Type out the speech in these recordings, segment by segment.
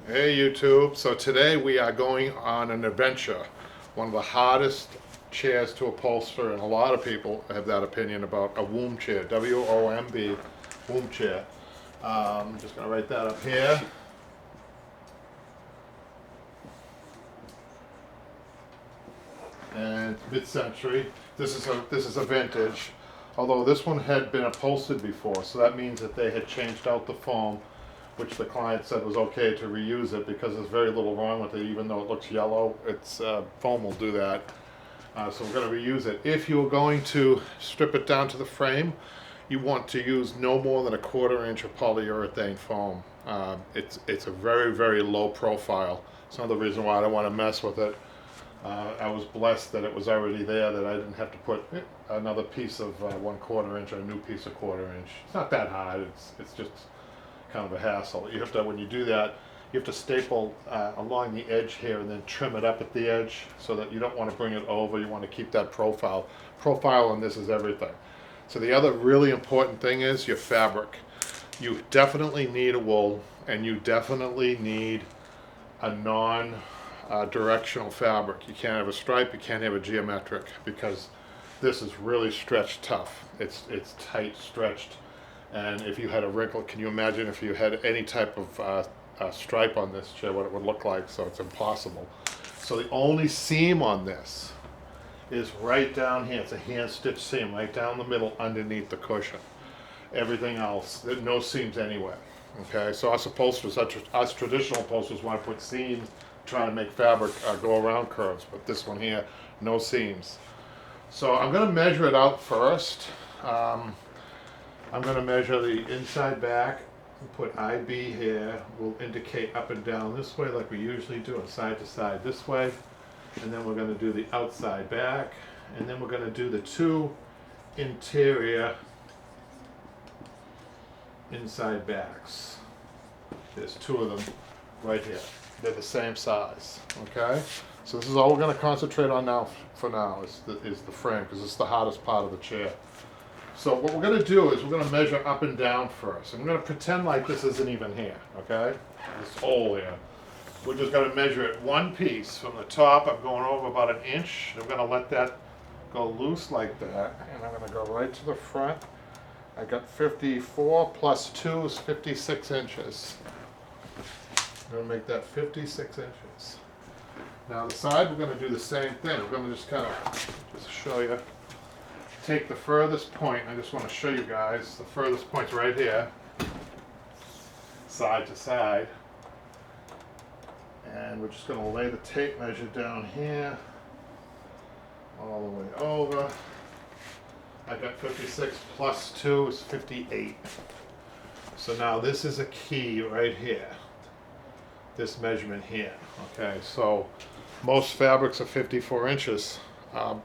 Hey YouTube, so today we are going on an adventure. One of the hardest chairs to upholster, and a lot of people have that opinion about a womb chair, W-O-M-B, womb chair. I'm just going to write that up here. And mid-century. This is a vintage, although this one had been upholstered before, so that means that they had changed out the foam, which the client said was okay to reuse it because there's very little wrong with it, even though it looks yellow. It's foam will do that. So we're going to reuse it. If you're going to strip it down to the frame, you want to use no more than a 1/4 inch of polyurethane foam. It's a very, very low profile. It's another reason why I don't want to mess with it. I was blessed that it was already there, that I didn't have to put another piece of 1/4 inch or a new piece of 1/4 inch. It's not that hard. It's just kind of a hassle. You have to, when you do that, you have to staple along the edge here and then trim it up at the edge, so that you don't want to bring it over. You want to keep that profile. Profile on this is everything. So the other really important thing is your fabric. You definitely need a wool, and you definitely need a non-directional fabric. You can't have a stripe, you can't have a geometric, because this is really stretched tough. It's tight, stretched. And if you had a wrinkle, can you imagine if you had any type of stripe on this chair, what it would look like? So it's impossible. So the only seam on this is right down here. It's a hand stitched seam right down the middle underneath the cushion. Everything else, no seams anywhere. Okay, so us upholsterers, us traditional upholsterers want to put seams, trying to make fabric go around curves, but this one here, no seams. So I'm going to measure it out first. I'm going to measure the inside back. We'll put IB here. We'll indicate up and down this way like we usually do, and side to side this way. And then we're going to do the outside back. And then we're going to do the two interior inside backs. There's two of them right here. They're the same size. Okay? So this is all we're going to concentrate on now for now is the frame, because it's the hardest part of the chair. So what we're going to do is we're going to measure up and down first. I'm going to pretend like this isn't even here, okay? This hole here. We're just going to measure it one piece from the top. I'm going over about 1 inch. I'm going to let that go loose like that, and I'm going to go right to the front. I got 54 plus 2 is 56 inches. I'm going to make that 56 inches. Now the side, we're going to do the same thing. We're going to just kind of just show you. Take the furthest point. I just want to show you guys the furthest point's right here, side to side, and we're just going to lay the tape measure down here all the way over. I got 56 plus 2 is 58. So now this is a key right here, this measurement here. Okay, so most fabrics are 54 inches.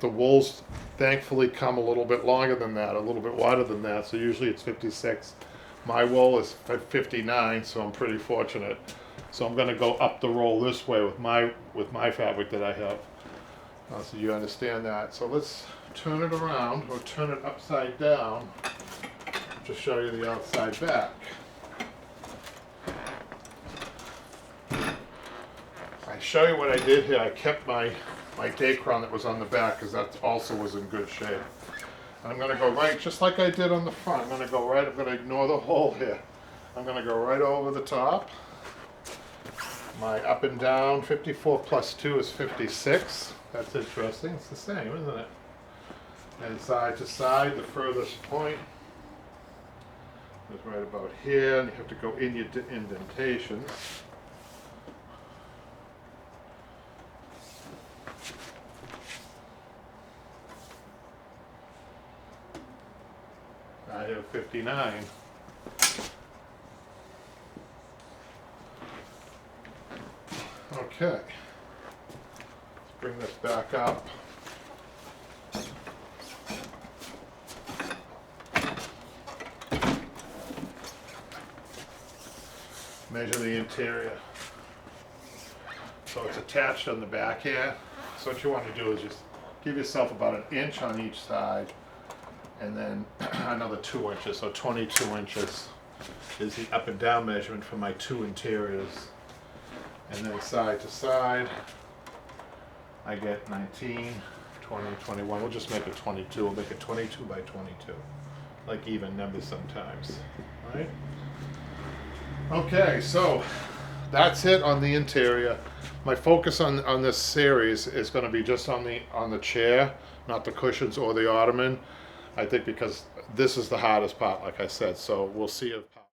The wools thankfully come a little bit longer than that, a little bit wider than that, so usually it's 56. My wool is 59, so I'm pretty fortunate. So I'm going to go up the roll this way with my fabric that I have. So you understand that. So let's turn it around, or turn it upside down, to show you the outside back. I show you what I did here. I kept my Dacron that was on the back, because that also was in good shape. And I'm going to go right, just like I did on the front. I'm going to go right, I'm going to ignore the hole here. I'm going to go right over the top. My up and down, 54 plus 2 is 56. That's interesting. It's the same, isn't it? And side to side, the furthest point is right about here, and you have to go in your indentations. I have 59. Okay. Let's bring this back up. Measure the interior. So it's attached on the back here. So what you want to do is just give yourself about 1 inch on each side, and then another 2 inches, so 22 inches is the up and down measurement for my two interiors. And then side to side, I get 19, 20, 21. We'll just make it 22. We'll make it 22 by 22, like even numbers sometimes, right? Okay, so that's it on the interior. My focus on this series is going to be just on the chair, not the cushions or the ottoman. I think because this is the hardest part, like I said. So we'll see if